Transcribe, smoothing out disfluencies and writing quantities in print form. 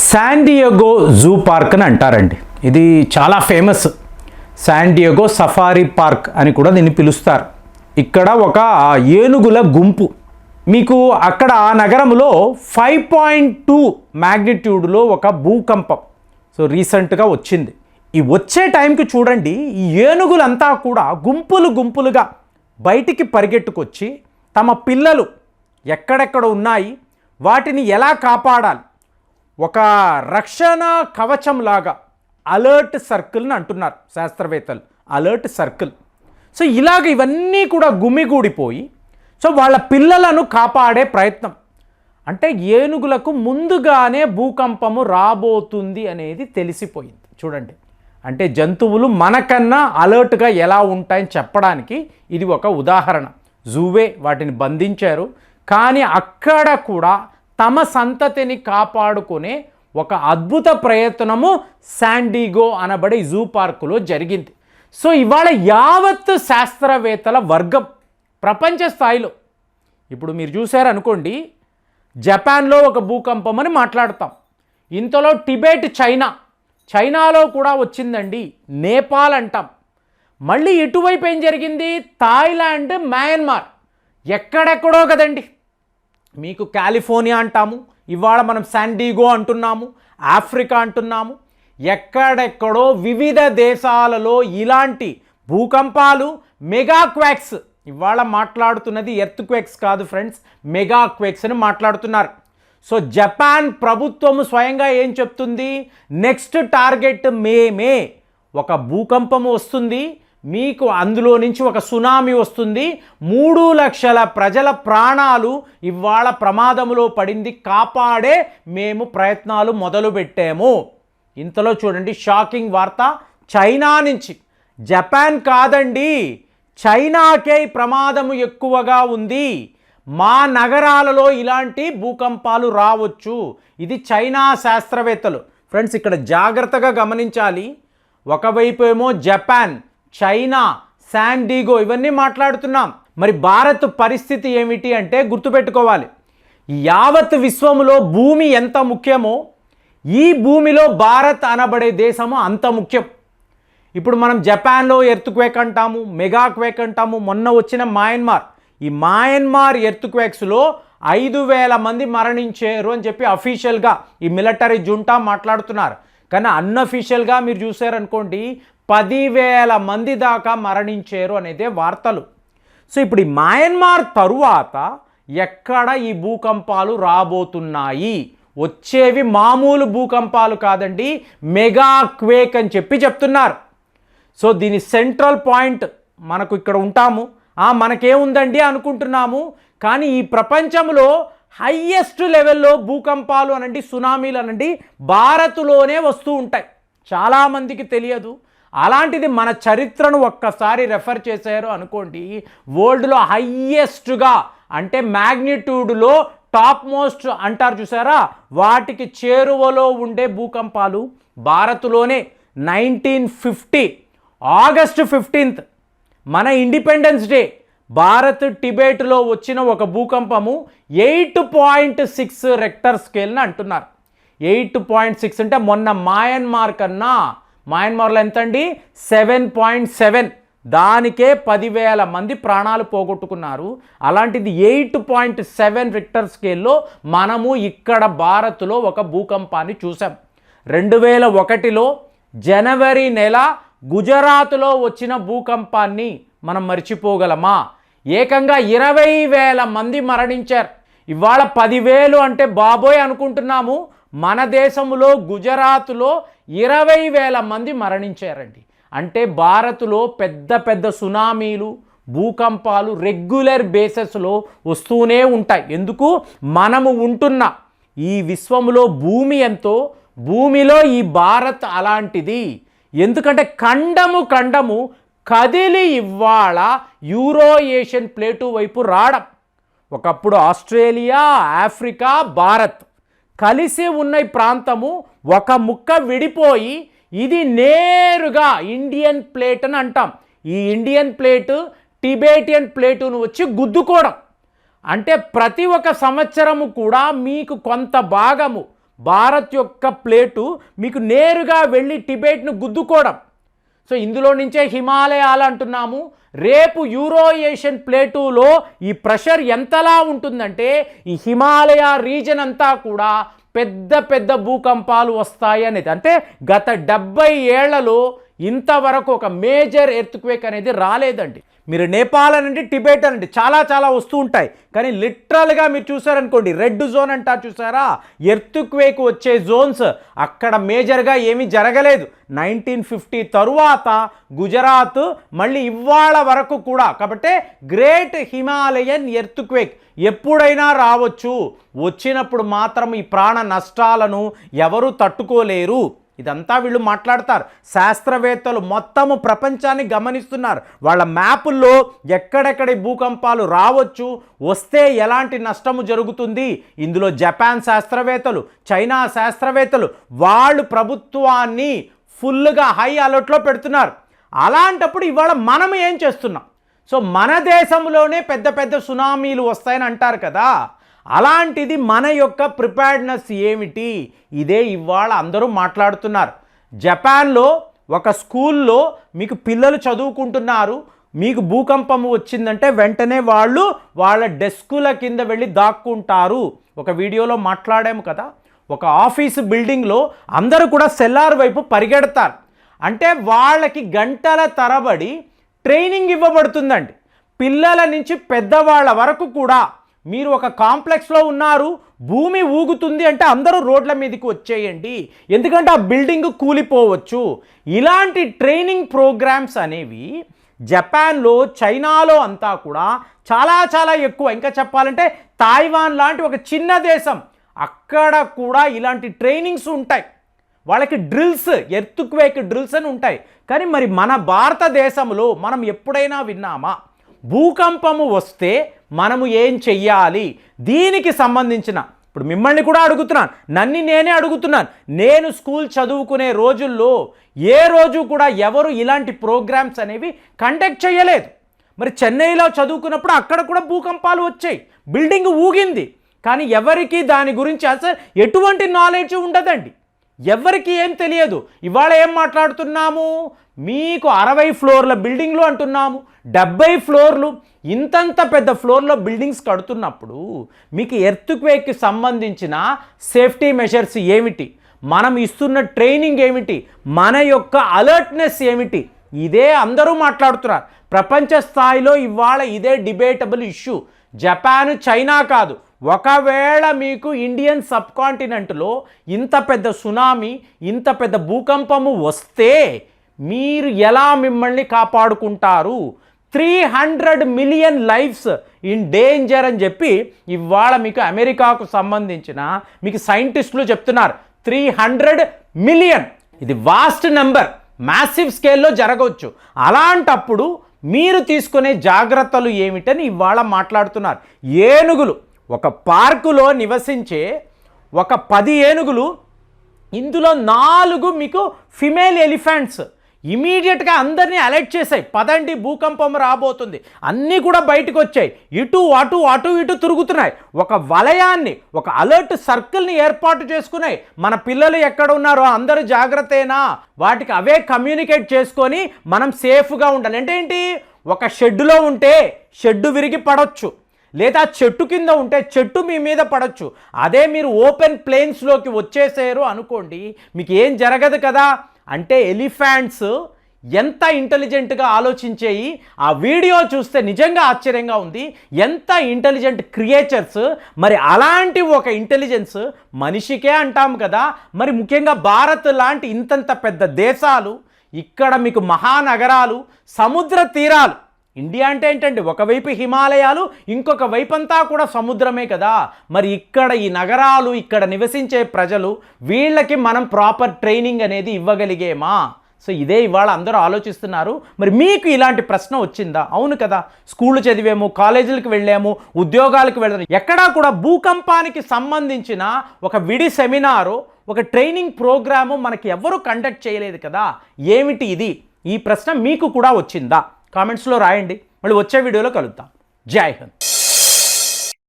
San Diego zoo park అని అంటారండి. ఇది చాలా famous. San Diego safari park అని కూడా దీన్ని పిలుస్తారు. ఇక్కడ ఒక ఏనుగుల గుంపు. మీకు అక్కడ ఆ నగరంలో 5.2 మ్యాగ్నిట్యూడ్లో ఒక భూకంపం రీసెంట్గా వచ్చింది. ఈ వచ్చే టైంకి చూడండి, ఈ ఏనుగులంతా కూడా గుంపులు గుంపులుగా బయటికి పరిగెట్టుకొచ్చి తమ పిల్లలు ఎక్కడెక్కడ ఉన్నాయి, వాటిని ఎలా కాపాడాలి, ఒక రక్షణ కవచంలాగా అలర్ట్ సర్కిల్ని అంటున్నారు శాస్త్రవేత్తలు. Alert circle. ఇలాగ ఇవన్నీ కూడా గుమిగూడిపోయి వాళ్ళ పిల్లలను కాపాడే ప్రయత్నం. అంటే ఏనుగులకు ముందుగానే భూకంపము రాబోతుంది అనేది తెలిసిపోయింది. చూడండి, అంటే జంతువులు మనకన్నా అలర్ట్గా ఎలా ఉంటాయని చెప్పడానికి ఇది ఒక ఉదాహరణ. జూవే వాటిని బంధించారు, కానీ అక్కడ కూడా తమ సంతతిని కాపాడుకునే ఒక అద్భుత ప్రయత్నము శాన్ డియేగో అనబడే జూ పార్కులో జరిగింది. ఇవాళ యావత్ శాస్త్రవేత్తల వర్గం ప్రపంచ స్థాయిలో, ఇప్పుడు మీరు చూశారనుకోండి, జపాన్లో ఒక భూకంపం అని మాట్లాడతాం. ఇంతలో టిబెట్, చైనాలో కూడా వచ్చిందండి. నేపాల్ అంటాం. మళ్ళీ ఇటువైపు ఏం జరిగింది? థాయిలాండ్, మయన్మార్, ఎక్కడెక్కడో కదండి. మీకు కాలిఫోర్నియా అంటాము, ఇవాళ మనం శాన్ డియేగో అంటున్నాము, ఆఫ్రికా అంటున్నాము. ఎక్కడెక్కడో వివిధ దేశాలలో ఇలాంటి భూకంపాలు, మెగా క్వాక్స్. ఇవాళ మాట్లాడుతున్నది ఎర్త్ క్వేక్స్ కాదు ఫ్రెండ్స్, మెగా క్వేక్స్ అని మాట్లాడుతున్నారు. జపాన్ ప్రభుత్వము స్వయంగా ఏం చెప్తుంది? నెక్స్ట్ టార్గెట్ మేమే. ఒక భూకంపం వస్తుంది, మీకు అందులో నుంచి ఒక సునామీ వస్తుంది, 3 లక్షల ప్రజల ప్రాణాలు ఇవాళ ప్రమాదంలో పడింది, కాపాడే మేము ప్రయత్నాలు మొదలుపెట్టాము. ఇంతలో చూడండి, షాకింగ్ వార్త చైనా నుంచి. జపాన్ కాదండి, చైనాకే ప్రమాదము ఎక్కువగా ఉంది. మా నగరాలలో ఇలాంటి భూకంపాలు రావచ్చు. ఇది చైనా శాస్త్రవేత్తలు. ఫ్రెండ్స్, ఇక్కడ జాగ్రత్తగా గమనించాలి. ఒకవైపు ఏమో జపాన్, చైనా, శాన్ డియేగో ఇవన్నీ మాట్లాడుతున్నాం. మరి భారత్ పరిస్థితి ఏమిటి అంటే గుర్తుపెట్టుకోవాలి. యావత్ విశ్వములో భూమి ఎంత ముఖ్యమో, ఈ భూమిలో భారత్ అనబడే దేశము అంత ముఖ్యం. ఇప్పుడు మనం జపాన్లో ఎర్త్ క్వేక్ అంటాము, మెగా క్వేక్ అంటాము. మొన్న వచ్చిన మయన్మార్, ఈ మయన్మార్ ఎర్త్ క్వేక్స్లో 5,000 మంది మరణించారు అని చెప్పి అఫీషియల్గా ఈ మిలిటరీ జుంటా మాట్లాడుతున్నారు. కానీ అన్అఫీషియల్గా మీరు చూసారనుకోండి, 10,000 మంది దాకా మరణించారు అనేదే వార్తలు. ఇప్పుడు ఈ మయన్మార్ తరువాత ఎక్కడ ఈ భూకంపాలు రాబోతున్నాయి? వచ్చేవి మామూలు భూకంపాలు కాదండి, మెగా క్వేక్ అని చెప్పి చెప్తున్నారు. దీని సెంట్రల్ పాయింట్ మనకు ఇక్కడ ఉంటాము, మనకేముందండి అనుకుంటున్నాము. కానీ ఈ ప్రపంచంలో హయ్యెస్ట్ లెవెల్లో భూకంపాలు అనండి, సునామీలు అనండి, భారత్లోనే వస్తూ ఉంటాయి. చాలామందికి తెలియదు. అలాంటిది మన చరిత్రను ఒక్కసారి రెఫర్ చేశారు అనుకోండి, వరల్డ్లో హయ్యెస్ట్గా అంటే మ్యాగ్నిట్యూడ్లో టాప్ మోస్ట్ అంటారు చూసారా, వాటికి చేరువలో ఉండే భూకంపాలు భారత్లోనే. 1950 ఆగస్టు 15 మన ఇండిపెండెన్స్ డే, భారత్ టిబెట్లో వచ్చిన ఒక భూకంపము 8.6 రెక్టర్ స్కేల్ని అంటున్నారు. 8.6 అంటే మొన్న మయన్మార్ కన్నా, మయన్మార్లో ఎంత అండి? 7.7. దానికే 10,000 మంది ప్రాణాలు పోగొట్టుకున్నారు. అలాంటిది 8.7 రెక్టర్ స్కేల్లో మనము ఇక్కడ భారత్లో ఒక భూకంపాన్ని చూసాం. 2001లో జనవరి నెల గుజరాత్లో వచ్చిన భూకంపాన్ని మనం మర్చిపోగలమా? ఏకంగా 20,000 మంది మరణించారు. ఇవాళ 10,000 అంటే బాబోయ్ అనుకుంటున్నాము. మన దేశంలో గుజరాత్లో 20,000 మంది మరణించారండి. అంటే భారత్లో పెద్ద పెద్ద సునామీలు, భూకంపాలు రెగ్యులర్ బేసిస్లో వస్తూనే ఉంటాయి. ఎందుకు? మనము ఉంటున్న ఈ విశ్వంలో భూమి ఎంతో, భూమిలో ఈ భారత్ అలాంటిది. ఎందుకంటే ఖండము కదిలి ఇవాళ యూరో ఏషియన్ ప్లేటు వైపు రావడం. ఒకప్పుడు ఆస్ట్రేలియా, ఆఫ్రికా, భారత్ కలిసి ఉన్న ఈ ప్రాంతము ఒక ముక్క విడిపోయి ఇది నేరుగా ఇండియన్ ప్లేట్ అని అంటాం. ఈ ఇండియన్ ప్లేటు టిబెటియన్ ప్లేటును వచ్చి గుద్దుకోవడం. అంటే ప్రతి ఒక్క సంవత్సరము కూడా మీకు కొంత భాగము భారత్ యొక్క ప్లేటు మీకు నేరుగా వెళ్ళి టిబెట్ను గుద్దుకోవడం. సో ఇందులో నుంచే హిమాలయాలు అంటున్నాము. రేపు యూరో ఏషియన్ ప్లేటులో ఈ ప్రెషర్ ఎంతలా ఉంటుందంటే ఈ హిమాలయ రీజన్ అంతా కూడా పెద్ద పెద్ద భూకంపాలు వస్తాయి అనేది. అంటే గత 70 ఏళ్లలో ఇంతవరకు ఒక మేజర్ ఎర్త్క్వేక్ అనేది రాలేదండి. మీరు నేపాల్ అనండి, టిబెట్ అనండి, చాలా వస్తూ ఉంటాయి. కానీ లిటరల్గా మీరు చూసారనుకోండి, రెడ్ జోన్ అంటారు చూసారా, ఎర్త్క్వేక్ వచ్చే జోన్స్, అక్కడ మేజర్గా ఏమీ జరగలేదు. 1950 తరువాత గుజరాత్, మళ్ళీ ఇవాళ వరకు కూడా. కాబట్టి గ్రేట్ హిమాలయన్ ఎర్త్క్వేక్ ఎప్పుడైనా రావచ్చు. వచ్చినప్పుడు మాత్రం ఈ ప్రాణ నష్టాలను ఎవరు తట్టుకోలేరు. ఇదంతా వీళ్ళు మాట్లాడతారు. శాస్త్రవేత్తలు మొత్తము ప్రపంచాన్ని గమనిస్తున్నారు. వాళ్ళ మ్యాపుల్లో ఎక్కడెక్కడ భూకంపాలు రావచ్చు, వస్తే ఎలాంటి నష్టము జరుగుతుంది. ఇందులో జపాన్ శాస్త్రవేత్తలు, చైనా శాస్త్రవేత్తలు వాళ్ళు ప్రభుత్వాన్ని ఫుల్గా హై అలర్ట్లో పెడుతున్నారు. అలాంటప్పుడు ఇవాళ మనం ఏం చేస్తున్నాం? సో మన దేశంలోనే పెద్ద పెద్ద సునామీలు వస్తాయని అంటారు కదా, అలాంటిది మన యొక్క ప్రిపేర్డ్నెస్ ఏమిటి? ఇదే ఇవాళ అందరూ మాట్లాడుతున్నారు. జపాన్లో ఒక స్కూల్లో మీకు పిల్లలు చదువుకుంటున్నారు, మీకు భూకంపం వచ్చిందంటే వెంటనే వాళ్ళు వాళ్ళ డెస్కుల కింద వెళ్ళి దాక్కుంటారు. ఒక వీడియోలో మాట్లాడాము కదా, ఒక ఆఫీసు బిల్డింగ్లో అందరూ కూడా సెల్లార్ వైపు పరిగెడతారు. అంటే వాళ్ళకి గంటల తరబడి ట్రైనింగ్ ఇవ్వబడుతుందండి. పిల్లల నుంచి పెద్దవాళ్ళ వరకు కూడా మీరు ఒక కాంప్లెక్స్లో ఉన్నారు, భూమి ఊగుతుంది అంటే అందరూ రోడ్ల మీదకి వచ్చేయండి, ఎందుకంటే ఆ బిల్డింగ్ కూలిపోవచ్చు. ఇలాంటి ట్రైనింగ్ ప్రోగ్రామ్స్ అనేవి జపాన్లో, చైనాలో అంతా కూడా చాలా ఎక్కువ. ఇంకా చెప్పాలంటే తైవాన్ లాంటి ఒక చిన్న దేశం, అక్కడ కూడా ఇలాంటి ట్రైనింగ్స్ ఉంటాయి. వాళ్ళకి డ్రిల్స్, ఎర్త్క్వేక్ డ్రిల్స్ అని ఉంటాయి. కానీ మరి మన భారతదేశంలో మనం ఎప్పుడైనా విన్నామా? భూకంపము వస్తే మనము ఏం చెయ్యాలి? దీనికి సంబంధించిన ఇప్పుడు మిమ్మల్ని కూడా అడుగుతున్నాను, నేనే అడుగుతున్నాను. నేను స్కూల్ చదువుకునే రోజుల్లో ఏ రోజు కూడా ఎవరు ఇలాంటి ప్రోగ్రామ్స్ అనేవి కండక్ట్ చేయలేదు. మరి చెన్నైలో చదువుకున్నప్పుడు అక్కడ కూడా భూకంపాలు వచ్చాయి, బిల్డింగ్ ఊగింది. కానీ ఎవరికి దాని గురించి అసలు ఎటువంటి నాలెడ్జ్ ఉండదండి, ఎవరికి ఏం తెలియదు. ఇవాళ ఏం మాట్లాడుతున్నాము? మీకు 60 ఫ్లోర్ల బిల్డింగ్లు అంటున్నాము, 70 ఫ్లోర్లు, ఇంతంత పెద్ద ఫ్లోర్లో బిల్డింగ్స్ కడుతున్నప్పుడు మీకు ఎర్త్క్వేక్కి సంబంధించిన సేఫ్టీ మెజర్స్ ఏమిటి, మనం ఇస్తున్న ట్రైనింగ్ ఏమిటి, మన యొక్క అలర్ట్నెస్ ఏమిటి? ఇదే అందరూ మాట్లాడుతున్నారు. ప్రపంచ స్థాయిలో ఇవాళ ఇదే డిబేటబుల్ ఇష్యూ. జపాన్, చైనా కాదు, ఒకవేళ మీకు ఇండియన్ సబ్ కాంటినెంట్లో ఇంత పెద్ద సునామీ, ఇంత పెద్ద భూకంపము వస్తే మీరు ఎలా మిమ్మల్ని కాపాడుకుంటారు? 300 మిలియన్ లైఫ్స్ ఇన్ డేంజర్ అని చెప్పి ఇవాళ మీకు అమెరికాకు సంబంధించిన మీకు సైంటిస్టులు చెప్తున్నారు. 300 మిలియన్, ఇది వాస్ట్ నెంబర్, మ్యాసివ్ స్కేల్లో జరగవచ్చు. అలాంటప్పుడు మీరు తీసుకునే జాగ్రత్తలు ఏమిటని ఇవాళ మాట్లాడుతున్నారు. ఏనుగులు, ఒక పార్కులో నివసించే ఒక 10 ఏనుగులు, ఇందులో 4 మీకు ఫిమేల్ ఎలిఫెంట్స్ ఇమీడియట్గా అందరినీ అలర్ట్ చేశాయి. పదండి భూకంపం రాబోతుంది, అన్నీ కూడా బయటకు వచ్చాయి. ఇటు ఇటు తిరుగుతున్నాయి. ఒక వలయాన్ని, ఒక అలర్ట్ సర్కిల్ని ఏర్పాటు చేసుకున్నాయి. మన పిల్లలు ఎక్కడ ఉన్నారో అందరూ జాగ్రత్తేనా, వాటికి అవే కమ్యూనికేట్ చేసుకొని మనం సేఫ్గా ఉండాలి. అంటే ఏంటి? ఒక షెడ్డులో ఉంటే షెడ్డు విరిగి పడవచ్చు, లేదా చెట్టు కింద ఉంటే చెట్టు మీ మీద పడవచ్చు. అదే మీరు ఓపెన్ ప్లేన్స్లోకి వచ్చేసారు అనుకోండి, మీకు ఏం జరగదు కదా. అంటే ఎలిఫెంట్స్ ఎంత ఇంటెలిజెంట్గా ఆలోచించేయి. ఆ వీడియో చూస్తే నిజంగా ఆశ్చర్యంగా ఉంది. ఎంత ఇంటెలిజెంట్ క్రియేచర్స్. మరి అలాంటి ఒక ఇంటెలిజెన్స్ మనిషికే అంటాం కదా, మరి ముఖ్యంగా భారత్ లాంటి ఇంతంత పెద్ద దేశాలు, ఇక్కడ మీకు మహానగరాలు, సముద్ర తీరాలు. ఇండియా అంటే ఏంటండి, ఒకవైపు హిమాలయాలు, ఇంకొక వైపంతా కూడా సముద్రమే కదా. మరి ఇక్కడ ఈ నగరాలు, ఇక్కడ నివసించే ప్రజలు, వీళ్ళకి మనం ప్రాపర్ ట్రైనింగ్ అనేది ఇవ్వగలిగేమా? సో ఇదే ఇవాళ అందరూ ఆలోచిస్తున్నారు. మరి మీకు ఇలాంటి ప్రశ్న వచ్చిందా? అవును కదా, స్కూళ్ళు చదివాము, కాలేజీలకు వెళ్ళాము, ఉద్యోగాలకు వెళ్ళాము, ఎక్కడా కూడా భూకంపానికి సంబంధించిన ఒక విడి సెమినారు, ఒక ట్రైనింగ్ ప్రోగ్రాము మనకి ఎవరు కండక్ట్ చేయలేదు కదా. ఏమిటి ఇది? ఈ ప్రశ్న మీకు కూడా వచ్చిందా? కామెంట్స్లో రాయండి. మళ్ళీ వచ్చే వీడియోలో కలుద్దాం. జై హింద్.